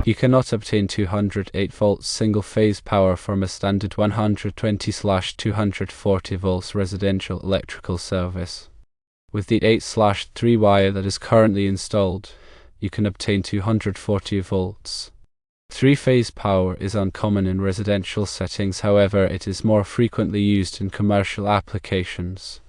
You cannot obtain 208 volts single-phase power from a standard 120/240 volts residential electrical service. With the 8/3 wire that is currently installed, you can obtain 240 volts. Three-phase power is uncommon in residential settings, however, it is more frequently used in commercial applications.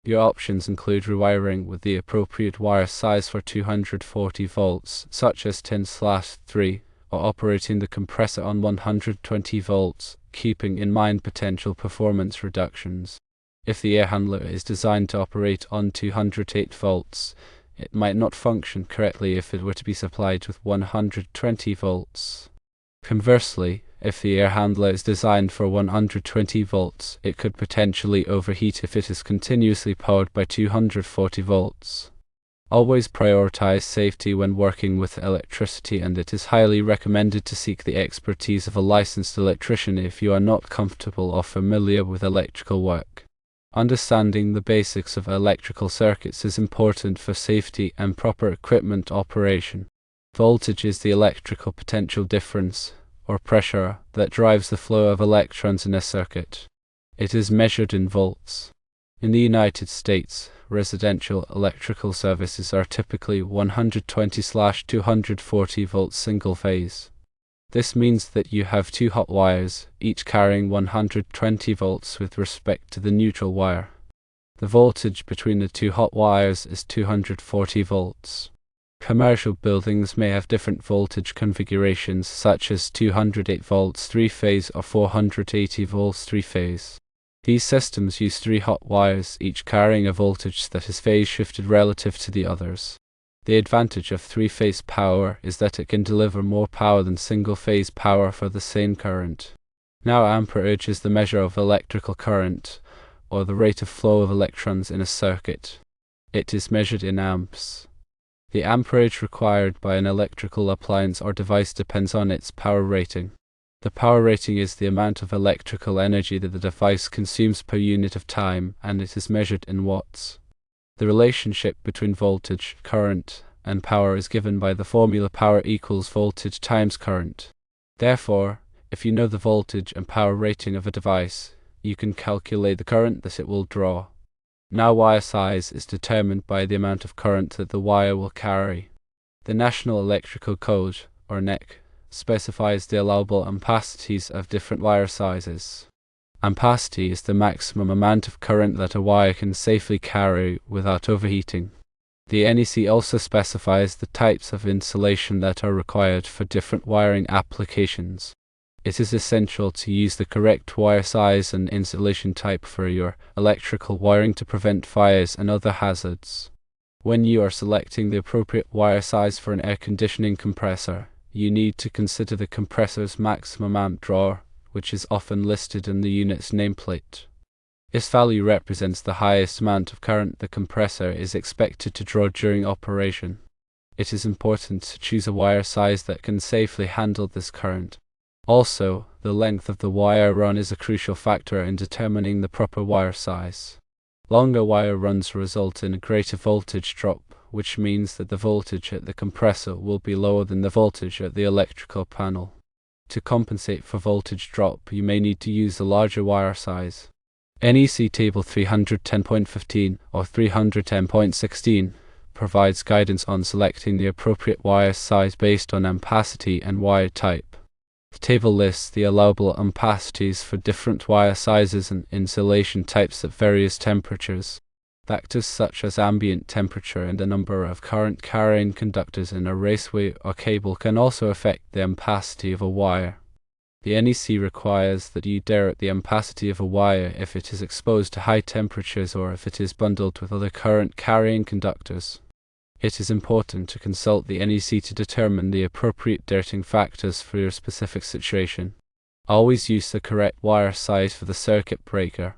Your options include rewiring with the appropriate wire size for 240 volts, such as 10/3, or operating the compressor on 120 volts, keeping in mind potential performance reductions. If the air handler is designed to operate on 208 volts, it might not function correctly if it were to be supplied with 120 volts. Conversely, if the air handler is designed for 120 volts, it could potentially overheat if it is continuously powered by 240 volts. Always prioritize safety when working with electricity, and it is highly recommended to seek the expertise of a licensed electrician if you are not comfortable or familiar with electrical work. Understanding the basics of electrical circuits is important for safety and proper equipment operation. Voltage is the electrical potential difference, or pressure, that drives the flow of electrons in a circuit. It is measured in volts. In the United States, residential electrical services are typically 120/240 volts single phase. This means that you have two hot wires, each carrying 120 volts with respect to the neutral wire. The voltage between the two hot wires is 240 volts. Commercial buildings may have different voltage configurations, such as 208 volts three-phase or 480 volts three-phase. These systems use three hot wires, each carrying a voltage that is phase-shifted relative to the others. The advantage of three-phase power is that it can deliver more power than single-phase power for the same current. Now, amperage is the measure of electrical current, or the rate of flow of electrons in a circuit. It is measured in amps. The amperage required by an electrical appliance or device depends on its power rating. The power rating is the amount of electrical energy that the device consumes per unit of time, and it is measured in watts. The relationship between voltage, current, and power is given by the formula power equals voltage times current. Therefore, if you know the voltage and power rating of a device, you can calculate the current that it will draw. Now, wire size is determined by the amount of current that the wire will carry. The National Electrical Code, or NEC, specifies the allowable ampacities of different wire sizes. Ampacity is the maximum amount of current that a wire can safely carry without overheating. The NEC also specifies the types of insulation that are required for different wiring applications. It is essential to use the correct wire size and insulation type for your electrical wiring to prevent fires and other hazards. When you are selecting the appropriate wire size for an air conditioning compressor, you need to consider the compressor's maximum amp draw, which is often listed in the unit's nameplate. This value represents the highest amount of current the compressor is expected to draw during operation. It is important to choose a wire size that can safely handle this current. Also, the length of the wire run is a crucial factor in determining the proper wire size. Longer wire runs result in a greater voltage drop, which means that the voltage at the compressor will be lower than the voltage at the electrical panel. To compensate for voltage drop, you may need to use a larger wire size. NEC Table 310.15 or 310.16 provides guidance on selecting the appropriate wire size based on ampacity and wire type. The table lists the allowable ampacities for different wire sizes and insulation types at various temperatures. Factors such as ambient temperature and the number of current-carrying conductors in a raceway or cable can also affect the ampacity of a wire. The NEC requires that you derate the ampacity of a wire if it is exposed to high temperatures or if it is bundled with other current-carrying conductors. It is important to consult the NEC to determine the appropriate dating factors for your specific situation. Always use the correct wire size for the circuit breaker.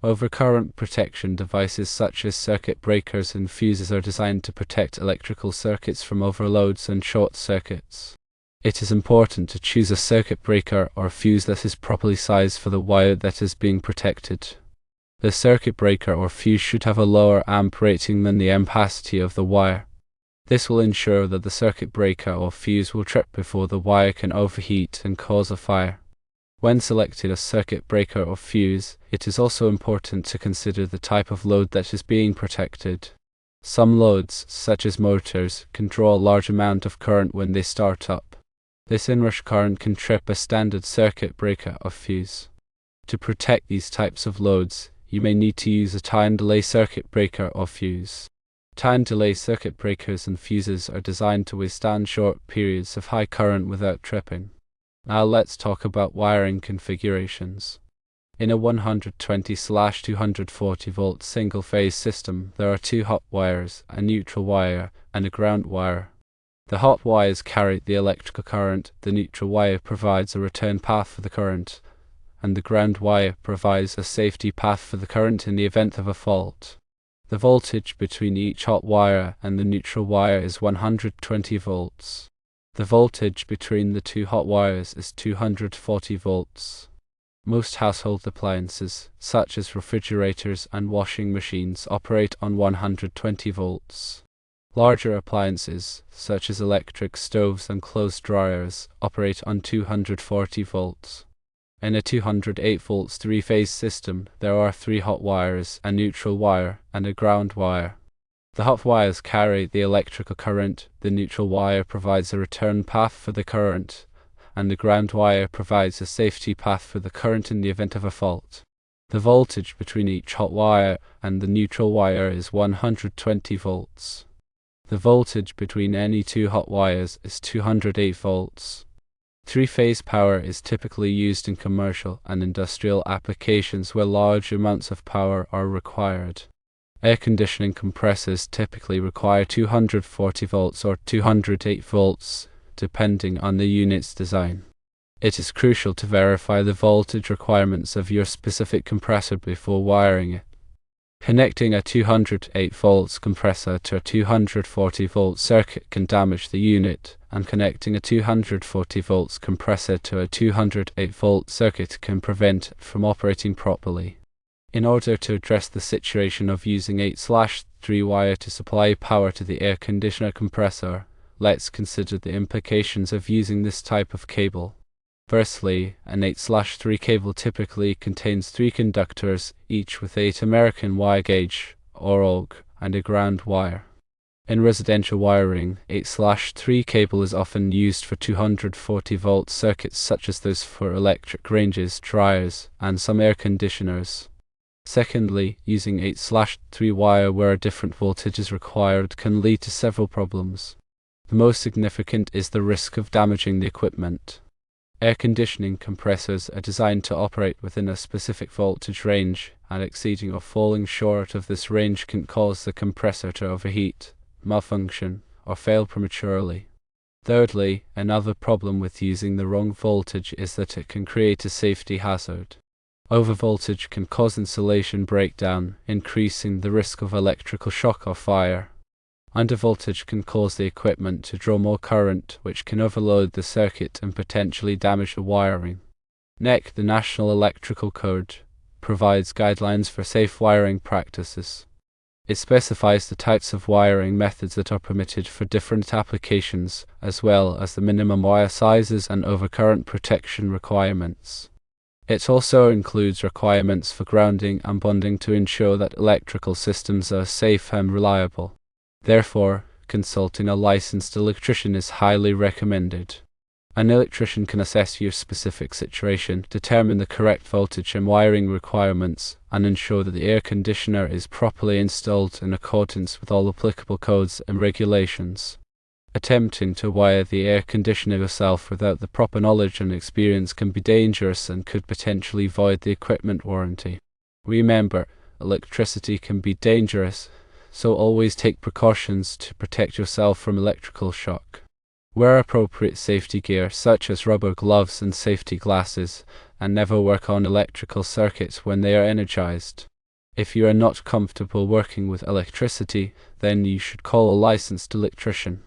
Overcurrent protection devices such as circuit breakers and fuses are designed to protect electrical circuits from overloads and short circuits. It is important to choose a circuit breaker or fuse that is properly sized for the wire that is being protected. The circuit breaker or fuse should have a lower amp rating than the ampacity of the wire. This will ensure that the circuit breaker or fuse will trip before the wire can overheat and cause a fire. When selecting a circuit breaker or fuse, it is also important to consider the type of load that is being protected. Some loads, such as motors, can draw a large amount of current when they start up. This inrush current can trip a standard circuit breaker or fuse. To protect these types of loads, you may need to use a time delay circuit breaker or fuse. Time delay circuit breakers and fuses are designed to withstand short periods of high current without tripping. Now let's talk about wiring configurations. In a 120/240 volt single-phase system, there are two hot wires, a neutral wire, and a ground wire. The hot wires carry the electrical current, the neutral wire provides a return path for the current, and the ground wire provides a safety path for the current in the event of a fault. The voltage between each hot wire and the neutral wire is 120 volts. The voltage between the two hot wires is 240 volts. Most household appliances, such as refrigerators and washing machines, operate on 120 volts. Larger appliances, such as electric stoves and clothes dryers, operate on 240 volts. In a 208 volts three-phase system, there are three hot wires, a neutral wire, and a ground wire. The hot wires carry the electrical current, the neutral wire provides a return path for the current, and the ground wire provides a safety path for the current in the event of a fault. The voltage between each hot wire and the neutral wire is 120 volts. The voltage between any two hot wires is 208 volts. Three-phase power is typically used in commercial and industrial applications where large amounts of power are required. Air conditioning compressors typically require 240 volts or 208 volts, depending on the unit's design. It is crucial to verify the voltage requirements of your specific compressor before wiring it. Connecting a 208 volts compressor to a 240 volt circuit can damage the unit, and connecting a 240 volts compressor to a 208 volt circuit can prevent it from operating properly. In order to address the situation of using 8/3 wire to supply power to the air conditioner compressor, let's consider the implications of using this type of cable. Firstly, an 8/3 cable typically contains 3 conductors, each with 8 American wire gauge, or AUG, and a ground wire. In residential wiring, 8/3 cable is often used for 240 volt circuits such as those for electric ranges, dryers, and some air conditioners. Secondly, using 8/3 wire where a different voltage is required can lead to several problems. The most significant is the risk of damaging the equipment. Air conditioning compressors are designed to operate within a specific voltage range, and exceeding or falling short of this range can cause the compressor to overheat, malfunction, or fail prematurely. Thirdly, another problem with using the wrong voltage is that it can create a safety hazard. Overvoltage can cause insulation breakdown, increasing the risk of electrical shock or fire. Undervoltage can cause the equipment to draw more current, which can overload the circuit and potentially damage the wiring. NEC, the National Electrical Code, provides guidelines for safe wiring practices. It specifies the types of wiring methods that are permitted for different applications, as well as the minimum wire sizes and overcurrent protection requirements. It also includes requirements for grounding and bonding to ensure that electrical systems are safe and reliable. Therefore, consulting a licensed electrician is highly recommended. An electrician can assess your specific situation, determine the correct voltage and wiring requirements, and ensure that the air conditioner is properly installed in accordance with all applicable codes and regulations. Attempting to wire the air conditioner yourself without the proper knowledge and experience can be dangerous and could potentially void the equipment warranty. Remember, electricity can be dangerous, so always take precautions to protect yourself from electrical shock. Wear appropriate safety gear such as rubber gloves and safety glasses, and never work on electrical circuits when they are energized. If you are not comfortable working with electricity, then you should call a licensed electrician.